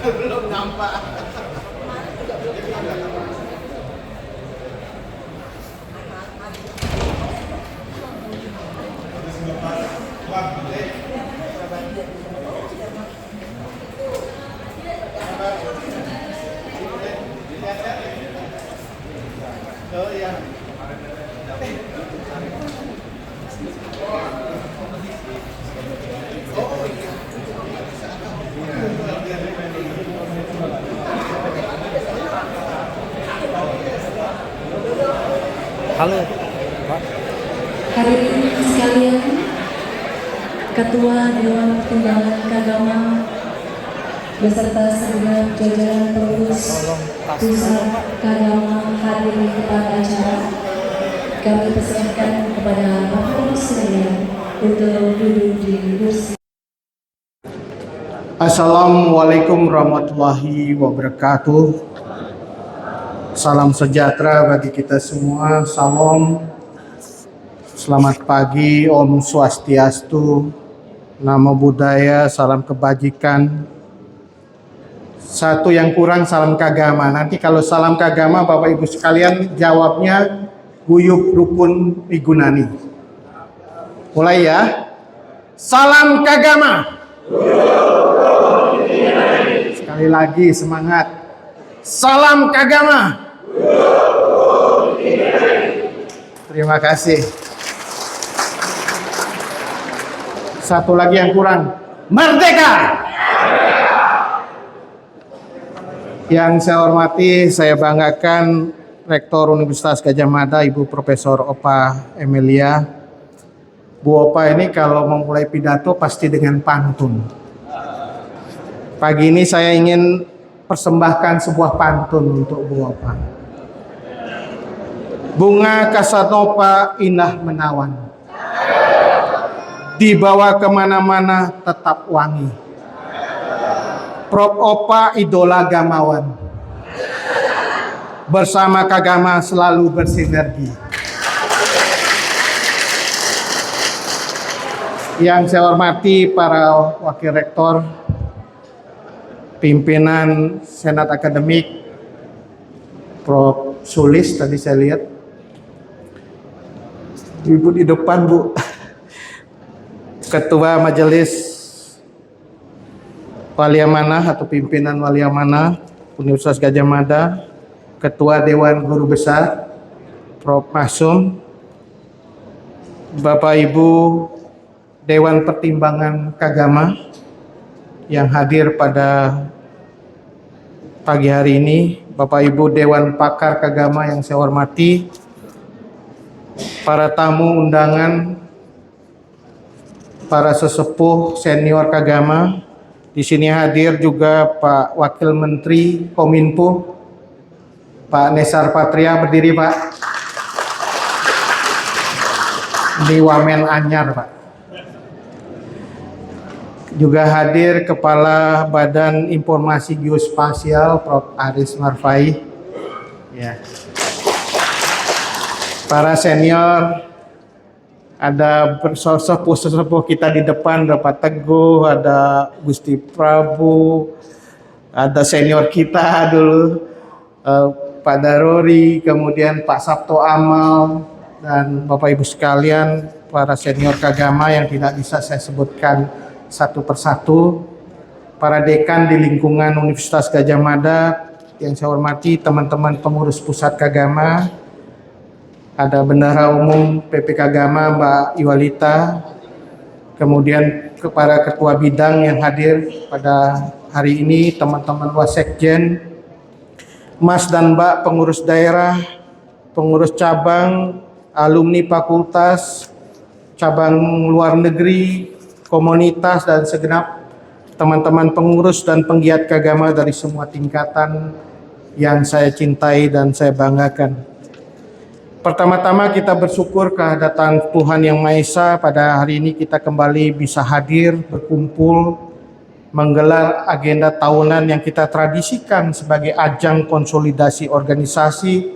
Belum nampak. Oh iya. Halo, Pak. Hadirin sekalian, Ketua Dewan Pertimbangan Keagamaan beserta segenap jajaran pengurus Pusat Keagamaan hadir di tempat acara. Kami persilakan kepada Bapak sekalian untuk duduk di kursi. Assalamualaikum warahmatullahi wabarakatuh. Salam sejahtera bagi kita semua. Salam. Selamat pagi. Om Swastiastu. Namo Buddhaya. Salam kebajikan. Satu yang kurang salam kagama. Nanti kalau salam kagama Bapak Ibu sekalian jawabnya guyub rukun igunani. Mulai ya. Salam kagama. Sekali lagi semangat. Salam kagama. Terima kasih. Satu lagi yang kurang. Merdeka. Yang saya hormati, saya banggakan Rektor Universitas Gadjah Mada, Ibu Profesor Opa Emilia. Bu Opa ini kalau memulai pidato pasti dengan pantun. Pagi ini saya ingin persembahkan sebuah pantun untuk Bu Opa. Bunga Kasanopa indah menawan, dibawa kemana-mana tetap wangi. Prof Opa idola gamawan, bersama kagama selalu bersinergi. Yang saya hormati para wakil rektor, pimpinan Senat Akademik, Prof Sulis tadi saya lihat, Ibu di depan Bu, Ketua Majelis Wali Amanah atau pimpinan Wali Amanah Universitas Gadjah Mada, Ketua Dewan Guru Besar Prof Masum, Bapak Ibu Dewan Pertimbangan Kagama yang hadir pada pagi hari ini, Bapak Ibu Dewan Pakar Kagama yang saya hormati, para tamu undangan, para sesepuh senior kagama. Di sini hadir juga Pak Wakil Menteri Kominfo, Pak Nesar Patria, berdiri Pak. Ini Wamen Anyar Pak. Juga hadir Kepala Badan Informasi Geospasial Prof Aris Marfai. Ya. Para senior, ada sesepuh kita di depan, Bapak Teguh, ada Gusti Prabu, ada senior kita dulu, Pak Darori, kemudian Pak Sabto Amal, dan Bapak Ibu sekalian, para senior kagama yang tidak bisa saya sebutkan satu persatu, para dekan di lingkungan Universitas Gadjah Mada yang saya hormati, teman-teman pengurus pusat kagama, ada Bendahara Umum PP Kagama Mbak Iwalita, kemudian kepada ketua bidang yang hadir pada hari ini, teman-teman Wasekjen, Mas dan Mbak pengurus daerah, pengurus cabang, alumni fakultas, cabang luar negeri, komunitas, dan segenap teman-teman pengurus dan penggiat kagama dari semua tingkatan yang saya cintai dan saya banggakan. Pertama-tama kita bersyukur kehadiran Tuhan Yang Maha Esa. Pada hari ini kita kembali bisa hadir, berkumpul, menggelar agenda tahunan yang kita tradisikan sebagai ajang konsolidasi organisasi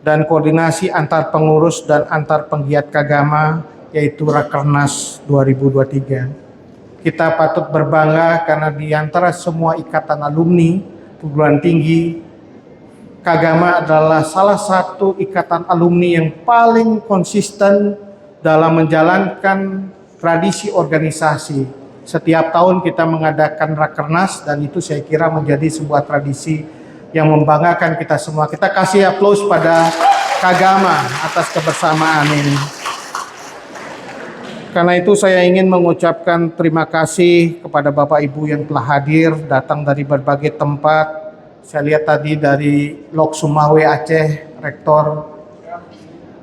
dan koordinasi antar pengurus dan antar penggiat kagama, yaitu Rakernas 2023. Kita patut berbangga karena di antara semua ikatan alumni perguruan tinggi, Kagama adalah salah satu ikatan alumni yang paling konsisten dalam menjalankan tradisi organisasi. Setiap tahun kita mengadakan Rakernas dan itu saya kira menjadi sebuah tradisi yang membanggakan kita semua. Kita kasih aplaus pada Kagama atas kebersamaan ini. Karena itu saya ingin mengucapkan terima kasih kepada Bapak Ibu yang telah hadir, datang dari berbagai tempat. Saya lihat tadi dari Lok Sumawe Aceh, Rektor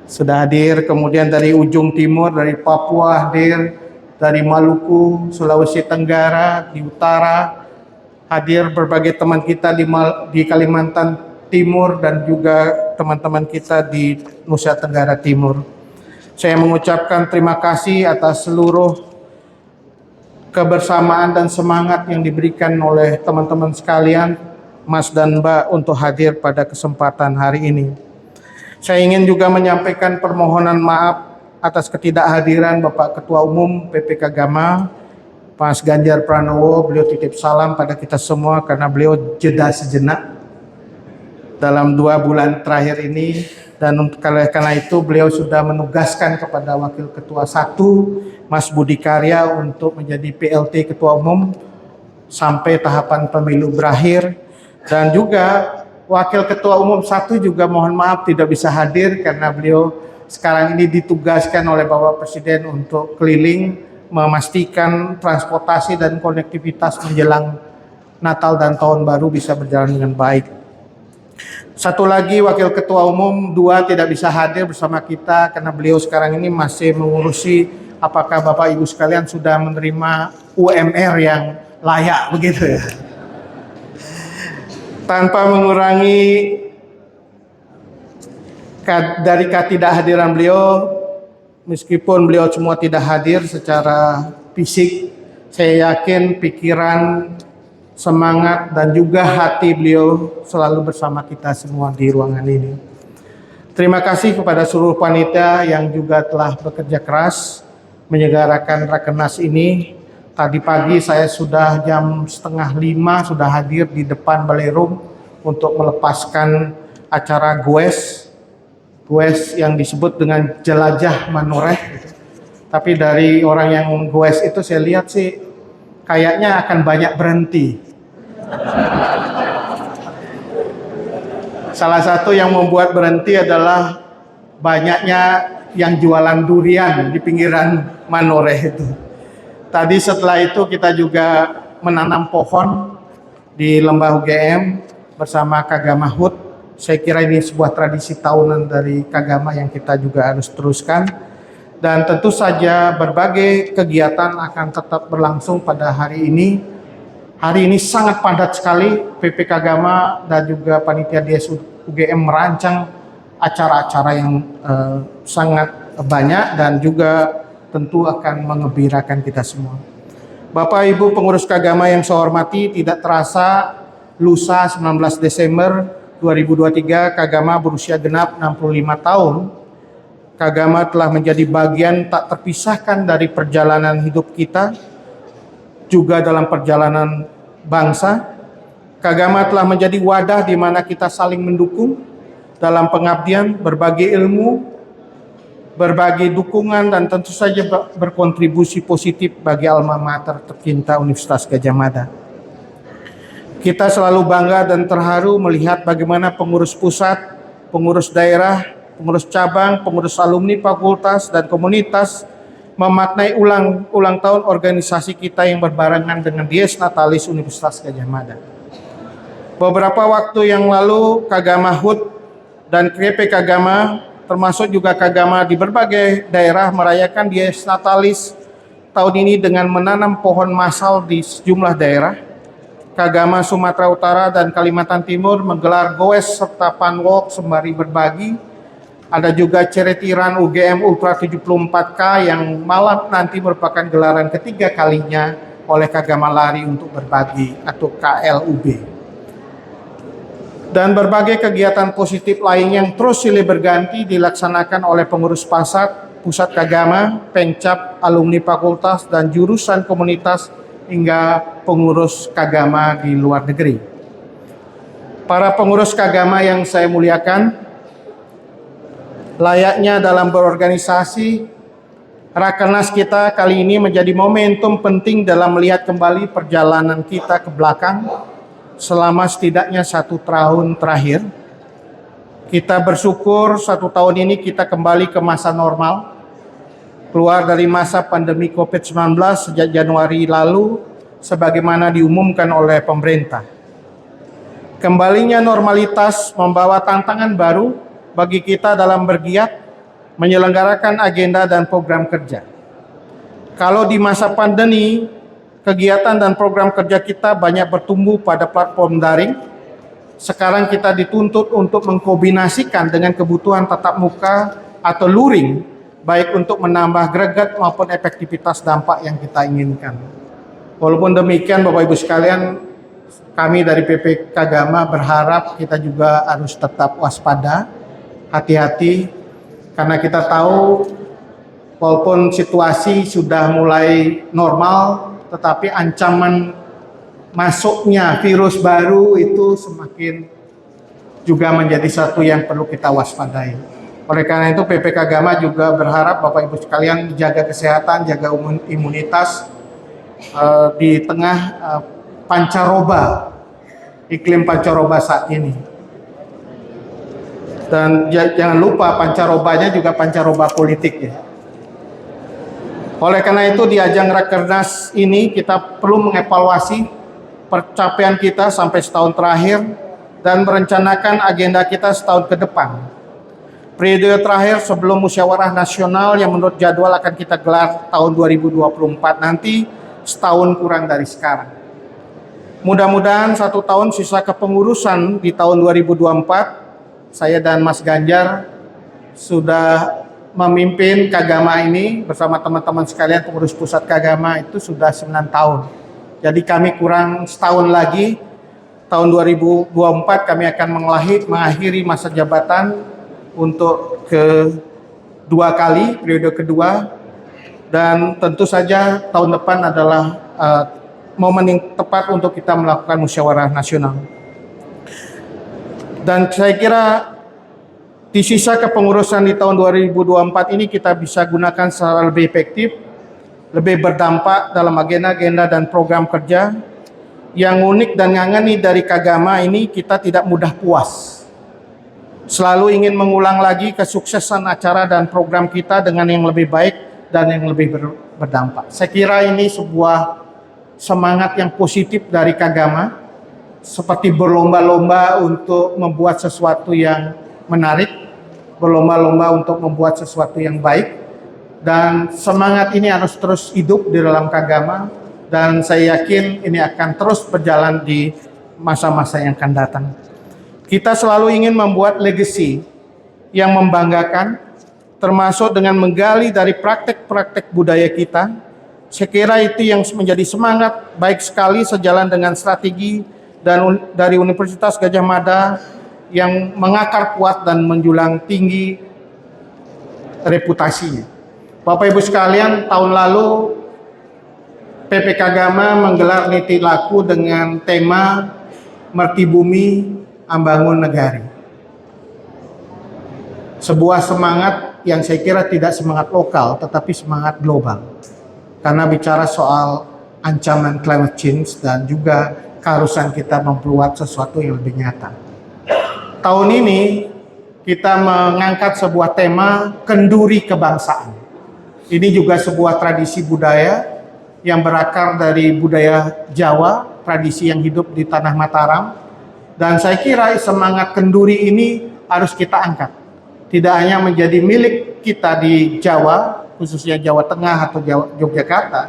sudah hadir. Kemudian dari ujung timur, dari Papua hadir, dari Maluku, Sulawesi Tenggara, di utara hadir berbagai teman kita di Kalimantan Timur dan juga teman-teman kita di Nusa Tenggara Timur. Saya mengucapkan terima kasih atas seluruh kebersamaan dan semangat yang diberikan oleh teman-teman sekalian, Mas dan Mbak, untuk hadir pada kesempatan hari ini. Saya ingin juga menyampaikan permohonan maaf atas ketidakhadiran Bapak Ketua Umum PP Kagama, Mas Ganjar Pranowo. Beliau titip salam pada kita semua karena beliau jeda sejenak dalam 2 bulan terakhir ini, dan karena itu beliau sudah menugaskan kepada Wakil Ketua 1 Mas Budi Karya untuk menjadi PLT Ketua Umum sampai tahapan pemilu berakhir. Dan juga Wakil Ketua Umum 1 juga mohon maaf tidak bisa hadir karena beliau sekarang ini ditugaskan oleh Bapak Presiden untuk keliling memastikan transportasi dan konektivitas menjelang Natal dan Tahun Baru bisa berjalan dengan baik. Satu lagi Wakil Ketua Umum 2 tidak bisa hadir bersama kita karena beliau sekarang ini masih mengurusi apakah Bapak Ibu sekalian sudah menerima UMR yang layak, begitu ya. Tanpa mengurangi dari ketidakhadiran beliau, meskipun beliau semua tidak hadir secara fisik, saya yakin pikiran, semangat, dan juga hati beliau selalu bersama kita semua di ruangan ini. Terima kasih kepada seluruh panitia yang juga telah bekerja keras menyelenggarakan Rakernas ini. Tadi pagi saya sudah jam 4:30 sudah hadir di depan Balai Rum untuk melepaskan acara goes yang disebut dengan Jelajah Manoreh. Tapi dari orang yang goes itu saya lihat sih kayaknya akan banyak berhenti. Salah satu yang membuat berhenti adalah banyaknya yang jualan durian di pinggiran Manoreh itu. Tadi setelah itu kita juga menanam pohon di Lembah UGM bersama Kagama HUT. Saya kira ini sebuah tradisi tahunan dari Kagama yang kita juga harus teruskan. Dan tentu saja berbagai kegiatan akan tetap berlangsung pada hari ini. Hari ini sangat padat sekali. PP Kagama dan juga Panitia DS UGM merancang acara-acara yang sangat banyak dan juga tentu akan mengembirakan kita semua. Bapak Ibu pengurus Kagama yang saya hormati, tidak terasa lusa 19 Desember 2023 Kagama berusia genap 65 tahun. Kagama telah menjadi bagian tak terpisahkan dari perjalanan hidup kita, juga dalam perjalanan bangsa. Kagama telah menjadi wadah di mana kita saling mendukung dalam pengabdian, berbagi ilmu, berbagi dukungan, dan tentu saja berkontribusi positif bagi alma mater tercinta Universitas Gadjah Mada. Kita selalu bangga dan terharu melihat bagaimana pengurus pusat, pengurus daerah, pengurus cabang, pengurus alumni fakultas dan komunitas memaknai ulang tahun organisasi kita yang berbarengan dengan Dies Natalis Universitas Gadjah Mada. Beberapa waktu yang lalu Kagama HUT dan KP Kagama termasuk juga Kagama di berbagai daerah merayakan Dies Natalis tahun ini dengan menanam pohon massal di sejumlah daerah. Kagama Sumatera Utara dan Kalimantan Timur menggelar goes serta panwalk sembari berbagi. Ada juga Ceretiran UGM Ultra 74K yang malam nanti merupakan gelaran ketiga kalinya oleh Kagama Lari untuk Berbagi atau KLUB. Dan berbagai kegiatan positif lain yang terus silih berganti dilaksanakan oleh pengurus pasat pusat keagama, pencap, alumni fakultas, dan jurusan komunitas hingga pengurus keagama di luar negeri. Para pengurus keagama yang saya muliakan, layaknya dalam berorganisasi, Rakernas kita kali ini menjadi momentum penting dalam melihat kembali perjalanan kita ke belakang selama setidaknya 1 tahun terakhir. Kita bersyukur 1 tahun ini kita kembali ke masa normal, keluar dari masa pandemi COVID-19 sejak Januari lalu sebagaimana diumumkan oleh pemerintah. Kembalinya normalitas membawa tantangan baru bagi kita dalam bergiat menyelenggarakan agenda dan program kerja. Kalau di masa pandemi, kegiatan dan program kerja kita banyak bertumbuh pada platform daring, sekarang kita dituntut untuk mengkombinasikan dengan kebutuhan tatap muka atau luring, baik untuk menambah greget maupun efektivitas dampak yang kita inginkan. Walaupun demikian, Bapak Ibu sekalian, kami dari PP Kagama berharap kita juga harus tetap waspada, hati-hati, karena kita tahu walaupun situasi sudah mulai normal, tetapi ancaman masuknya virus baru itu semakin juga menjadi satu yang perlu kita waspadai. Oleh karena itu PP Kagama juga berharap Bapak Ibu sekalian jaga kesehatan, jaga imunitas di tengah pancaroba, iklim pancaroba saat ini. Dan jangan lupa pancarobanya juga pancaroba politik ya. Oleh karena itu di ajang Rakernas ini kita perlu mengevaluasi pencapaian kita sampai setahun terakhir dan merencanakan agenda kita setahun ke depan. Periode terakhir sebelum musyawarah nasional yang menurut jadwal akan kita gelar tahun 2024 nanti, setahun kurang dari sekarang. Mudah-mudahan 1 tahun sisa kepengurusan di tahun 2024, saya dan Mas Ganjar sudah memimpin Kagama ini bersama teman-teman sekalian pengurus pusat Kagama itu sudah 9 tahun. Jadi kami kurang setahun lagi, tahun 2024 kami akan mengakhiri masa jabatan untuk kedua kali, periode kedua. Dan tentu saja tahun depan adalah momen yang tepat untuk kita melakukan musyawarah nasional. Dan saya kira di sisa kepengurusan di tahun 2024 ini kita bisa gunakan secara lebih efektif, lebih berdampak dalam agenda-agenda dan program kerja. Yang unik dan ngangeni dari Kagama ini, kita tidak mudah puas. Selalu ingin mengulang lagi kesuksesan acara dan program kita dengan yang lebih baik dan yang lebih berdampak. Saya kira ini sebuah semangat yang positif dari Kagama, seperti berlomba-lomba untuk membuat sesuatu yang menarik, berlomba-lomba untuk membuat sesuatu yang baik, dan semangat ini harus terus hidup di dalam Kagama, dan saya yakin ini akan terus berjalan di masa-masa yang akan datang. Kita selalu ingin membuat legacy yang membanggakan, termasuk dengan menggali dari praktek-praktek budaya kita. Saya kira itu yang menjadi semangat baik sekali sejalan dengan strategi dan dari Universitas Gadjah Mada yang mengakar kuat dan menjulang tinggi reputasinya. Bapak Ibu sekalian, tahun lalu PP Kagama menggelar niti laku dengan tema Merti Bumi Ambangun Negari. Sebuah semangat yang saya kira tidak semangat lokal tetapi semangat global. Karena bicara soal ancaman climate change dan juga keharusan kita membuat sesuatu yang lebih nyata. Tahun ini kita mengangkat sebuah tema kenduri kebangsaan. Ini juga sebuah tradisi budaya yang berakar dari budaya Jawa, tradisi yang hidup di tanah Mataram. Dan saya kira semangat kenduri ini harus kita angkat. Tidak hanya menjadi milik kita di Jawa, khususnya Jawa Tengah atau Yogyakarta,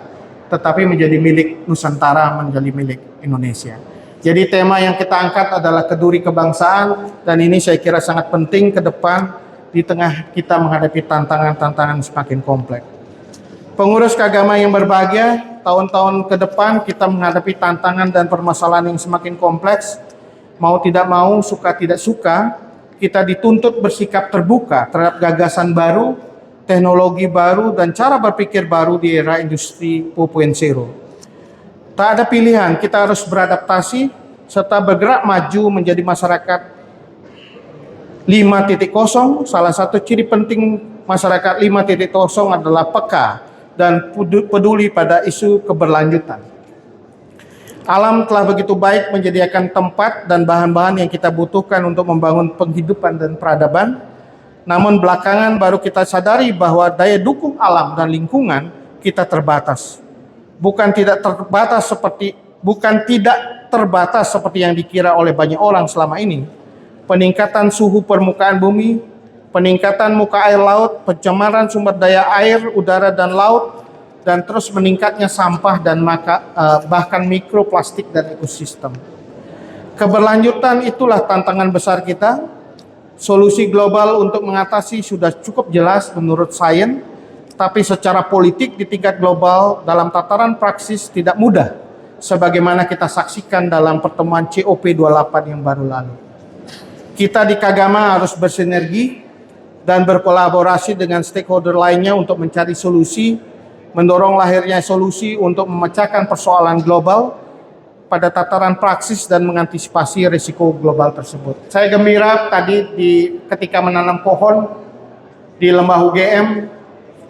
tetapi menjadi milik Nusantara, menjadi milik Indonesia. Jadi tema yang kita angkat adalah kenduri kebangsaan, dan ini saya kira sangat penting ke depan di tengah kita menghadapi tantangan-tantangan semakin kompleks. Pengurus Kagama yang berbahagia, tahun-tahun ke depan kita menghadapi tantangan dan permasalahan yang semakin kompleks. Mau tidak mau, suka tidak suka, kita dituntut bersikap terbuka terhadap gagasan baru teknologi baru, dan cara berpikir baru di era industri 4.0. Tak ada pilihan, kita harus beradaptasi serta bergerak maju menjadi masyarakat 5.0. Salah satu ciri penting masyarakat 5.0 adalah peka dan peduli pada isu keberlanjutan. Alam telah begitu baik menyediakan tempat dan bahan-bahan yang kita butuhkan untuk membangun penghidupan dan peradaban. Namun belakangan baru kita sadari bahwa daya dukung alam dan lingkungan kita terbatas. Bukan tidak terbatas seperti yang dikira oleh banyak orang selama ini. Peningkatan suhu permukaan bumi, peningkatan muka air laut, pencemaran sumber daya air, udara dan laut, dan terus meningkatnya sampah dan bahkan mikroplastik dan ekosistem. Keberlanjutan itulah tantangan besar kita. Solusi global untuk mengatasi sudah cukup jelas menurut sains, tapi secara politik di tingkat global dalam tataran praksis tidak mudah, sebagaimana kita saksikan dalam pertemuan COP28 yang baru lalu. Kita di Kagama harus bersinergi dan berkolaborasi dengan stakeholder lainnya untuk mencari solusi, mendorong lahirnya solusi untuk memecahkan persoalan global pada tataran praksis dan mengantisipasi risiko global tersebut. Saya gembira tadi ketika menanam pohon di Lembah UGM,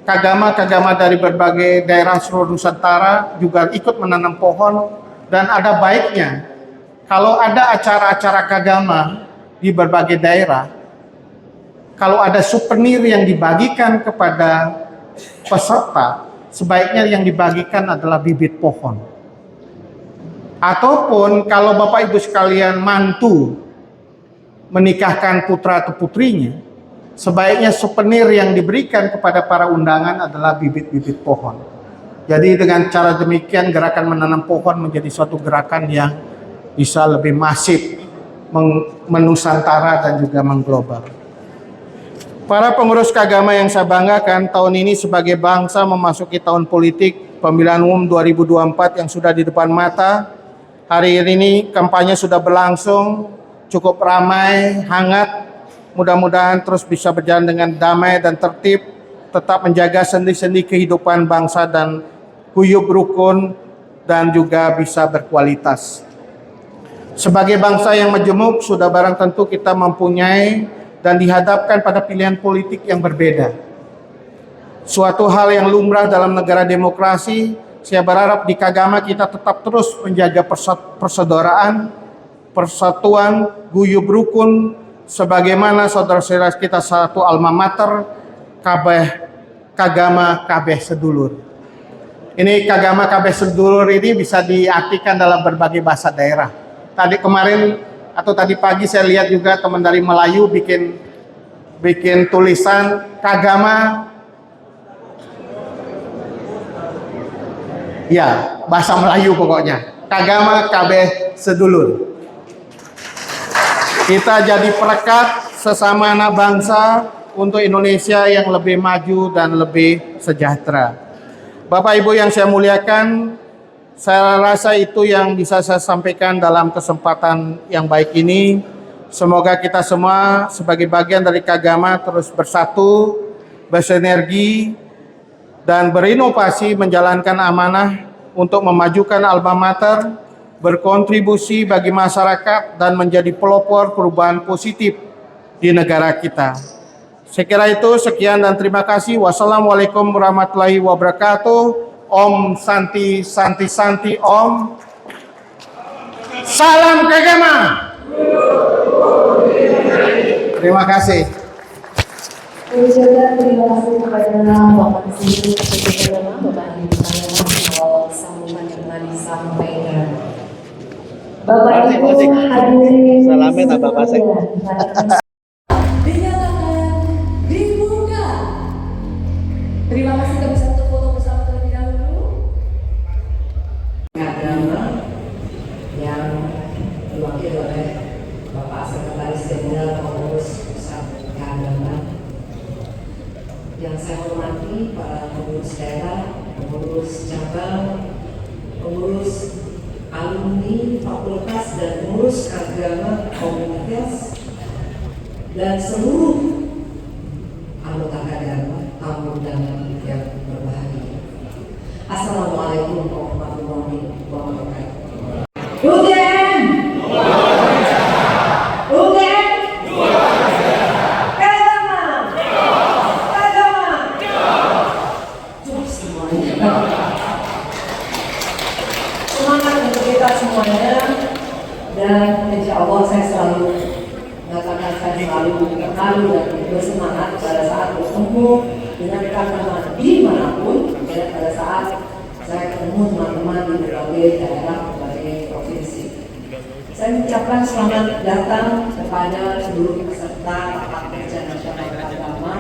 Kagama dari berbagai daerah seluruh Nusantara juga ikut menanam pohon, dan ada baiknya kalau ada acara-acara Kagama di berbagai daerah, kalau ada souvenir yang dibagikan kepada peserta, sebaiknya yang dibagikan adalah bibit pohon. Ataupun kalau Bapak Ibu sekalian mantu menikahkan putra atau putrinya, sebaiknya souvenir yang diberikan kepada para undangan adalah bibit-bibit pohon. Jadi dengan cara demikian gerakan menanam pohon menjadi suatu gerakan yang bisa lebih masif, menusantara dan juga mengglobal. Para pengurus Kagama yang saya banggakan, tahun ini sebagai bangsa memasuki tahun politik pemilihan umum 2024 yang sudah di depan mata. Hari ini kampanye sudah berlangsung, cukup ramai, hangat. Mudah-mudahan terus bisa berjalan dengan damai dan tertib, tetap menjaga sendi-sendi kehidupan bangsa dan guyub rukun, dan juga bisa berkualitas. Sebagai bangsa yang majemuk, sudah barang tentu kita mempunyai dan dihadapkan pada pilihan politik yang berbeda. Suatu hal yang lumrah dalam negara demokrasi. Saya berharap di Kagama kita tetap terus menjaga persaudaraan, persatuan, guyub rukun, sebagaimana saudara-saudara kita satu alma mater, Kagama kabeh sedulur. Ini Kagama kabeh sedulur ini bisa diartikan dalam berbagai bahasa daerah. Tadi pagi saya lihat juga teman dari Melayu bikin tulisan Kagama, ya bahasa Melayu pokoknya, Kagama kabeh sedulur. Kita jadi perekat sesama anak bangsa untuk Indonesia yang lebih maju dan lebih sejahtera. Bapak Ibu yang saya muliakan, saya rasa itu yang bisa saya sampaikan dalam kesempatan yang baik ini. Semoga kita semua sebagai bagian dari Kagama terus bersatu, bersinergi, dan berinovasi menjalankan amanah untuk memajukan alma mater, berkontribusi bagi masyarakat, dan menjadi pelopor perubahan positif di negara kita. Saya kira itu, sekian dan terima kasih. Wassalamualaikum warahmatullahi wabarakatuh. Om Santi Santi Santi Om. Salam Kagama. Terima kasih. Terima kasih kepada Bapak Presiden Kagama, Bapak Andi Kagama, sambutan yang telah disampaikan. Bapak Ibu hadirin Salamnya tambah pasek. dinyatakan dibuka. Terima kasih, kami satu foto bersama terlebih dahulu. Kagama yang diwakili oleh Bapak Sekretaris Jenderal Pengurus Pusat Kagama, yang saya hormati para pengurus daerah, pengurus cabang, pengurus alumni fakultas dan pengurus Kagama komunitas, dan seluruh anggota Kagama, tamu undangan yang berbahagia. Assalamualaikum warahmatullahi wabarakatuh. UGM! UGM! Agama! Agama! Cukup semuanya. Semangat untuk kita semuanya, dan insya Allah saya selalu mengatakan saya selalu terharu dan bersemangat pada saat bertemu dengan teman-teman dimanapun, dan pada saat saya ketemu teman-teman di berbagai daerah, berbagai provinsi. Saya mengucapkan selamat datang kepada seluruh peserta rapat kerja nasional agama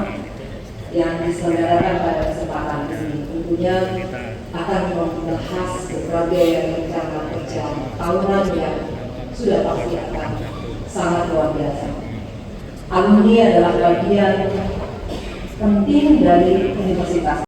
yang diselenggarakan pada kesempatan ini. Tentunya akan membahas berbagai rencana kerja tahunan yang sudah pasti akan sangat luar biasa. Alumni adalah bagian penting dari universitas.